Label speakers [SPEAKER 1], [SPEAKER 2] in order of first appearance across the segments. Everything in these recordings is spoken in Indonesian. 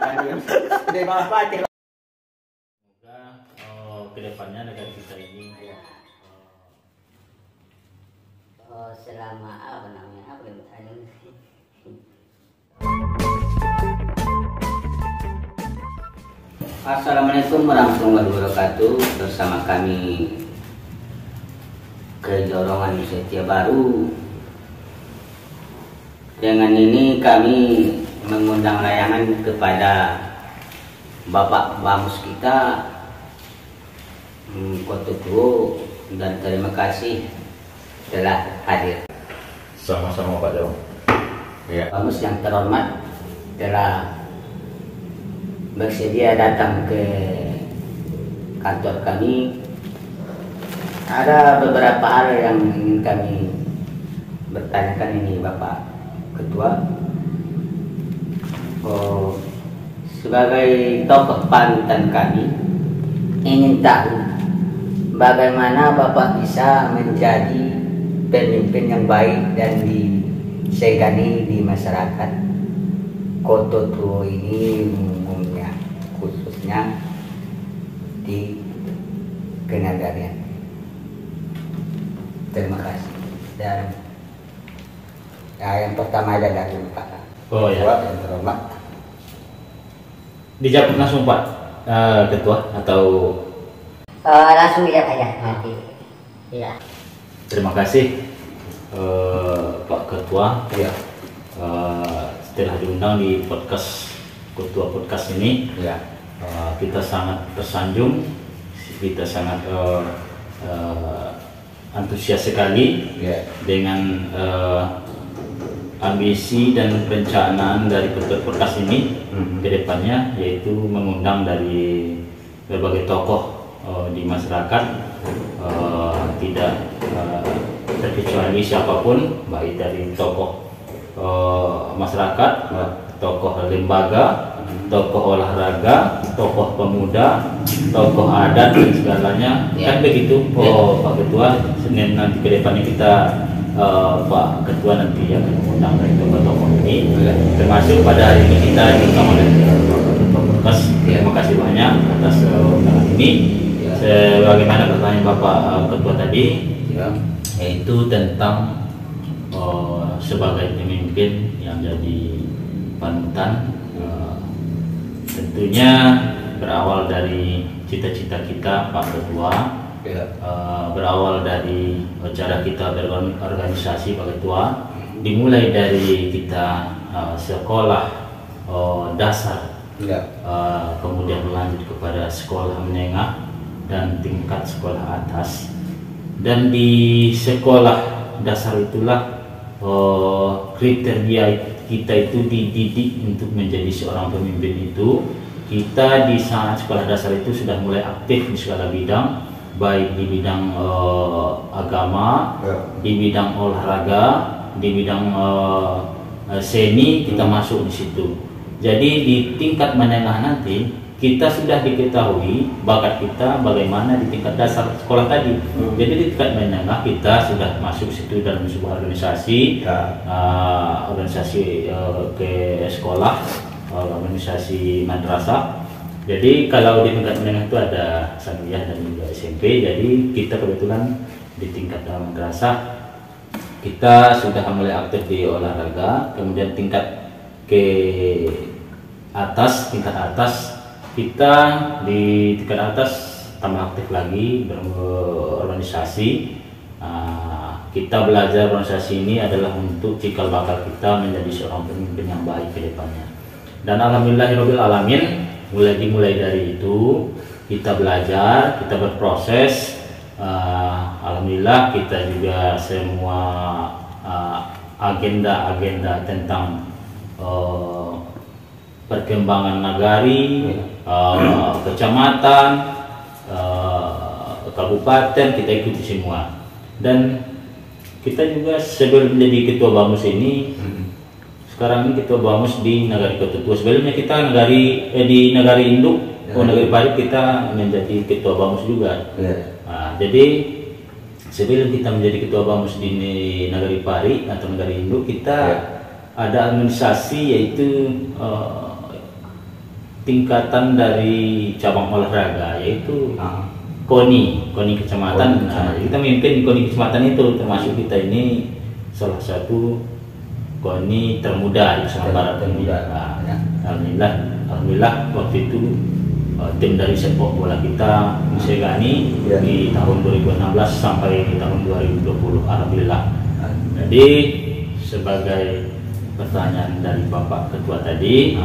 [SPEAKER 1] Dari bawah batik.
[SPEAKER 2] Semoga kedepannya negara kita ini
[SPEAKER 3] selama apa namanya Assalamualaikum warahmatullahi wabarakatuh. Bersama kami Kejorongan Setia Baru. Dengan ini kami mengundang layangan kepada Bapak Bamus kita, Kotutuo, dan terima kasih telah hadir.
[SPEAKER 4] Sama-sama Pak Jarong. Ya.
[SPEAKER 3] Bamus yang terhormat telah bersedia datang ke kantor kami. Ada beberapa hal yang ingin kami bertanyakan ini Bapak Ketua. Sebagai tokoh panutan kami ingin tahu bagaimana Bapak bisa menjadi pemimpin yang baik dan disegani di masyarakat Kotutuo ini umumnya, khususnya di Kenagarian. Terima kasih. Dan yang pertama adalah Pak
[SPEAKER 2] ya.
[SPEAKER 3] yang terhormat.
[SPEAKER 2] Dijawab langsung Pak Ketua atau
[SPEAKER 3] langsung dijawab aja nanti. Iya.
[SPEAKER 2] terima kasih Pak Ketua.
[SPEAKER 3] Iya.
[SPEAKER 2] Setelah diundang di Ketua podcast ini,
[SPEAKER 3] Iya.
[SPEAKER 2] kita sangat tersanjung, kita sangat antusias sekali dengan ambisi dan perencanaan dari Ketua podcast ini ke depannya, yaitu mengundang dari berbagai tokoh di masyarakat, tidak terkecuali siapapun, baik dari tokoh masyarakat, tokoh lembaga, tokoh olahraga, tokoh pemuda, tokoh adat dan segalanya. Kan begitu Pak Ketua. Senin nanti ke depannya kita Pak Ketua nanti akan mengundang dari tokoh-tokoh ini, termasuk pada hari ini kita diundang oleh Ketua Podcast. Terima kasih banyak atas undangan ini. Sebagaimana pertanyaan Bapak Ketua tadi, yaitu tentang sebagai pemimpin yang jadi panutan, tentunya berawal dari cita-cita kita Pak Ketua, berawal dari cara kita berorganisasi Pak Ketua, dimulai dari kita sekolah dasar, kemudian berlanjut kepada sekolah menengah dan tingkat sekolah atas. Dan di sekolah dasar itulah kriteria kita itu dididik untuk menjadi seorang pemimpin itu. Kita di saat sekolah dasar itu sudah mulai aktif di segala bidang, baik di bidang agama, di bidang olahraga, di bidang seni, kita masuk di situ. Jadi di tingkat menengah nanti kita sudah diketahui bakat kita bagaimana di tingkat dasar sekolah tadi. Jadi di tingkat menengah kita sudah masuk situ dalam sebuah organisasi, organisasi ke sekolah, organisasi madrasah. Jadi kalau di tingkat menengah itu ada sanawiyah dan juga SMP. Jadi kita kebetulan di tingkat madrasah kita sudah mulai aktif di olahraga. Kemudian tingkat ke atas, tingkat atas kita di tingkat atas tambah aktif lagi berorganisasi. Kita belajar organisasi ini adalah untuk cikal bakal kita menjadi seorang pemimpin yang baik ke depannya. Dan alhamdulillahirabbil alamin, dimulai dari itu kita belajar, kita berproses. Alhamdulillah kita juga semua agenda-agenda tentang perkembangan nagari, kecamatan, kabupaten kita ikuti semua. Dan kita juga sebelum menjadi Ketua Bamus ini, sekarang ini Ketua Bamus di Nagari Kotutuo. Sebelumnya kita di Nagari Induk, Nagari Pari kita menjadi Ketua Bamus juga. Jadi sebelum kita menjadi Ketua Bamus di Nagari Pari atau Nagari Induk, kita ada administrasi, yaitu tingkatan dari cabang olahraga, yaitu KONI kecamatan. Nah, kita memimpin KONI kecamatan itu, termasuk kita ini salah satu KONI termuda di Sumatera Barat ini. Nah, alhamdulillah waktu itu tim dari sepak bola kita disegani di tahun 2016 sampai di tahun 2020, alhamdulillah. Jadi sebagai pertanyaan dari Bapak Ketua tadi,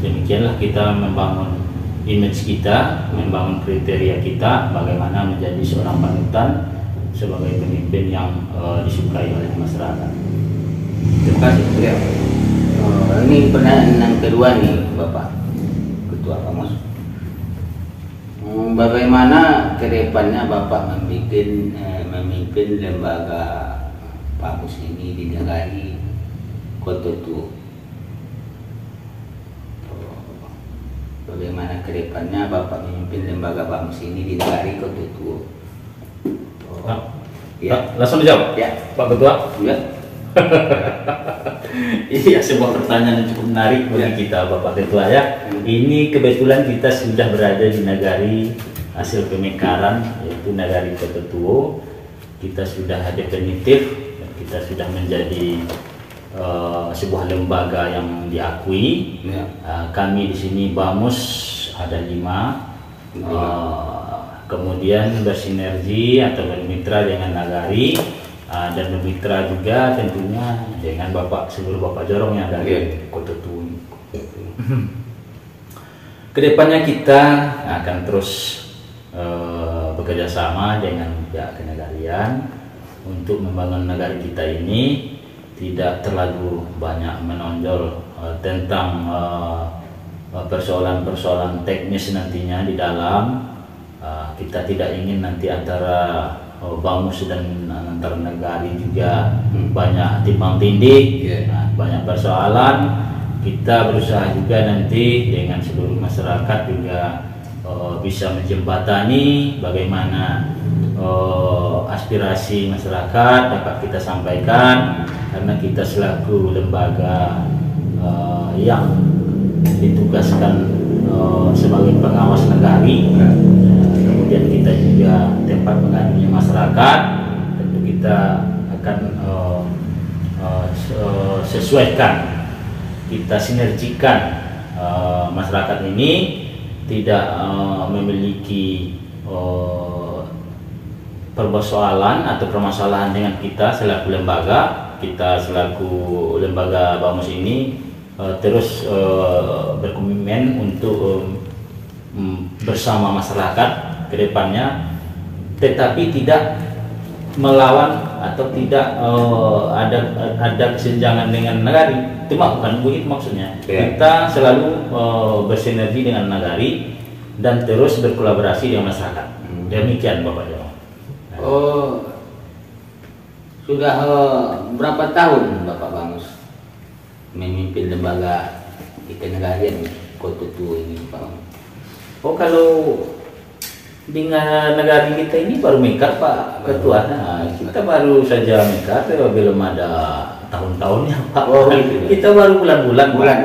[SPEAKER 2] demikianlah kita membangun image kita, membangun kriteria kita, bagaimana menjadi seorang panutan sebagai pemimpin yang disukai oleh masyarakat.
[SPEAKER 3] Terima kasih beliau. Ini pertanyaan yang kedua nih Bapak Ketua Bamus. Bagaimana kedepannya Bapak memimpin lembaga Bamus ini di Negari Kototuo? Bagaimana kedepannya Bapak memimpin lembaga Bamus ini di Negari Kototuo?
[SPEAKER 2] Ya, langsung dijawab.
[SPEAKER 3] Ya,
[SPEAKER 2] Pak Ketua.
[SPEAKER 3] ya.
[SPEAKER 2] Iya, sebuah pertanyaan yang cukup menarik bagi kita Bapak Ketua ya. Ini kebetulan kita sudah berada di Negari hasil pemekaran, yaitu Negari Kototuo. Kita sudah definitif, kita sudah menjadi sebuah lembaga yang diakui. Kami di sini Bamus ada 5, kemudian bersinergi atau bermitra dengan Nagari. Dan bermitra juga tentunya dengan seluruh Bapak Jorong yang dari Kototuo. Kedepannya kita akan terus bekerja sama dengan pihak kenegarian untuk membangun negara kita ini tidak terlalu banyak menonjol tentang persoalan-persoalan teknis nantinya di dalam. Kita tidak ingin nanti antara Bamus dan antar negari juga banyak timbang tindih, banyak persoalan. Kita berusaha juga nanti dengan seluruh masyarakat juga bisa menjembatani bagaimana aspirasi masyarakat dapat kita sampaikan, karena kita selaku lembaga yang ditugaskan sebagai pengawas negari. Kemudian kita juga tempat pengadunya masyarakat, tentu kita akan sesuaikan, kita sinergikan masyarakat ini tidak memiliki persoalan atau permasalahan dengan kita selaku lembaga. Kita selaku lembaga Bamus ini terus berkomitmen untuk bersama masyarakat kedepannya, tetapi tidak melawan atau tidak ada kesenjangan dengan Nagari. Itu bukan begitu maksudnya. Kita selalu bersinergi dengan Nagari dan terus berkolaborasi dengan masyarakat. Demikian Bapak Jorong.
[SPEAKER 3] Sudah berapa tahun Bapak Bamus memimpin lembaga di kenegarian Kototuo ini, Pak?
[SPEAKER 2] Kalau di negara kita ini baru mekar Pak Ketua. Nah, kita baru saja mekar, belum ada tahun-tahunnya Pak. Kita baru bulan-bulan.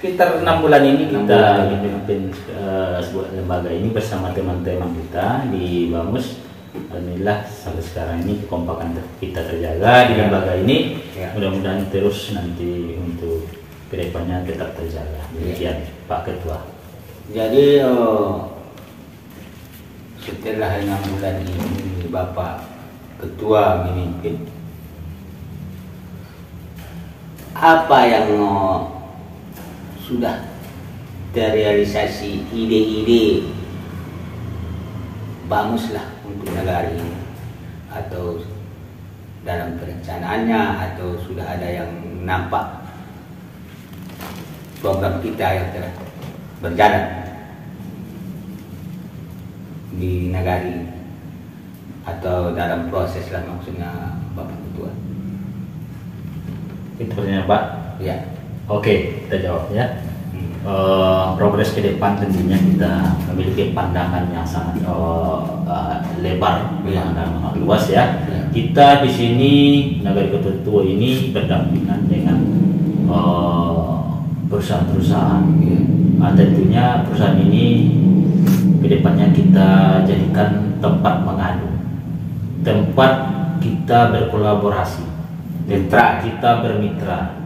[SPEAKER 2] Sekitar 6 bulan ini kita memimpin sebuah lembaga ini bersama teman-teman kita di Bamus. Alhamdulillah sampai sekarang ini kekompakan kita terjaga di lembaga ini. Mudah-mudahan terus nanti untuk kedepannya tetap terjaga. Demikian Pak Ketua.
[SPEAKER 3] Jadi setelah 6 bulan ini Bapak Ketua memimpin, apa yang sudah terrealisasi ide-ide Bamus lah untuk negara ini, atau dalam perencanaannya, atau sudah ada yang nampak program kita yang telah berjalan di Nagari atau dalam proses lah maksudnya Bapak Ketua?
[SPEAKER 2] Itu pertanyaan Pak.
[SPEAKER 3] Ya.
[SPEAKER 2] Oke, kita jawab ya. Progres ke depan tentunya kita memiliki pandangan yang sangat lebar, yang luas ya. Kita di sini Nagari Kototuo ini berdampingan dengan perusahaan-perusahaan. Tentunya perusahaan ini kedepannya kita jadikan tempat mengadu, tempat kita berkolaborasi,
[SPEAKER 3] Mitra.
[SPEAKER 2] kita bermitra.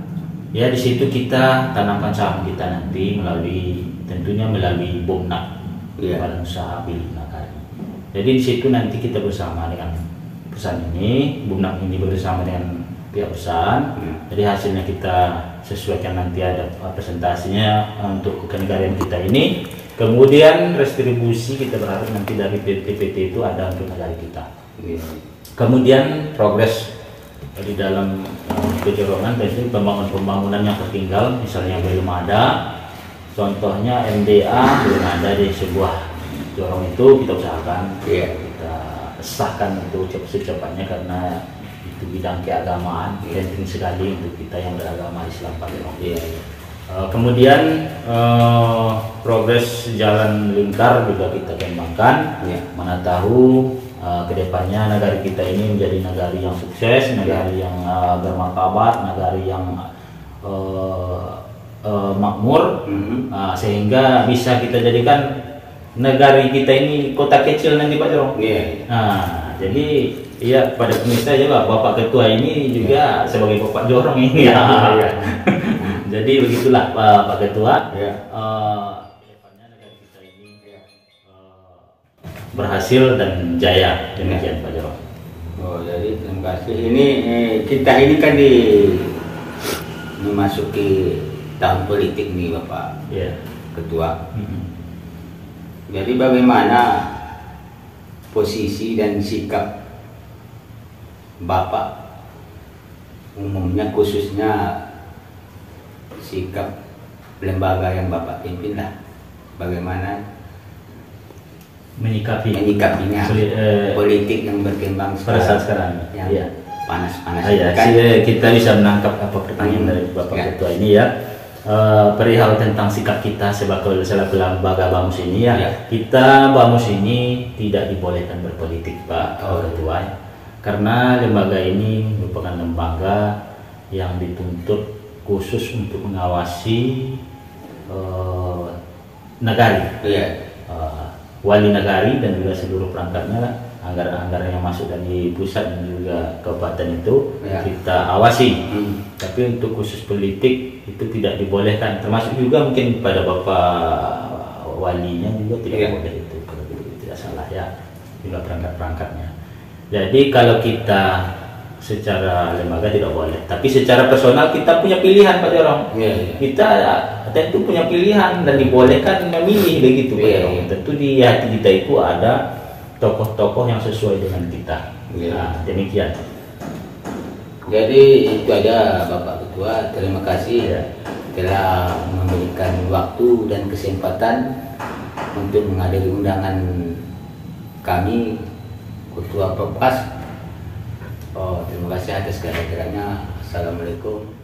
[SPEAKER 2] Ya, di situ kita tanamkan saham kita nanti tentunya melalui Bumnak, Badan Usaha Pilih Nagari. Jadi di situ nanti kita bersama dengan perusahaan ini, Bumnak ini bersama dengan pihak perusahaan. Jadi hasilnya kita sesuaikan, nanti ada presentasinya untuk kenegaraan kita ini. Kemudian restribusi kita berharap nanti dari PT itu ada untuk negara kita. Kemudian progres di dalam kejorongan, tentu pembangunan yang tertinggal misalnya belum ada, contohnya MDA belum ada di sebuah jorong itu, kita usahakan kita sahkan untuk secepatnya, karena itu bidang keagamaan, penting sekali untuk kita yang beragama Islam Pak Jorong. Kemudian progres jalan lingkar juga kita kembangkan. Mana tahu kedepannya negara kita ini menjadi negara yang sukses, negara yang bermartabat, negara yang makmur, sehingga bisa kita jadikan negara kita ini kota kecil nanti Pak Jorong. Nah, jadi ya pada pemirsa juga Bapak Ketua ini juga sebagai Bapak Jorong ini. Jadi begitulah Pak Ketua. Kedepannya negara kita ini berhasil dan jaya, demikian Pak Jorong.
[SPEAKER 3] Jadi terima kasih. Ini kita ini kan memasuki tahun politik nih Bapak Ketua. Jadi bagaimana posisi dan sikap Bapak umumnya, khususnya sikap lembaga yang Bapak pimpin lah, bagaimana menyikapinya politik yang berkembang
[SPEAKER 2] pada saat sekarang
[SPEAKER 3] yang panas-panas.
[SPEAKER 2] Kita bisa menangkap apa pertanyaan dari Bapak Ketua ini ya. Perihal tentang sikap kita selaku lembaga BAMUS ini kita BAMUS ini tidak dibolehkan berpolitik Pak Ketua, karena lembaga ini merupakan lembaga yang dituntut khusus untuk mengawasi negari, wali negari dan juga seluruh perangkatnya, anggaran-anggaran yang masuk dari pusat dan juga kabupaten itu kita awasi. Tapi untuk khusus politik itu tidak dibolehkan, termasuk juga mungkin pada Bapak walinya juga tidak boleh itu, kalau tidak salah juga perangkat-perangkatnya. Jadi kalau kita secara lembaga tidak boleh, tapi secara personal kita punya pilihan Pak Jorong. Kita tentu punya pilihan dan dibolehkan memilih begitu Pak Jorong. Tentu di hati kita itu ada tokoh-tokoh yang sesuai dengan kita. Demikian.
[SPEAKER 3] Jadi itu aja Bapak Ketua, terima kasih telah memberikan waktu dan kesempatan untuk menghadiri undangan kami Ketua Perpas. Terima kasih atas kehadirannya. Assalamualaikum.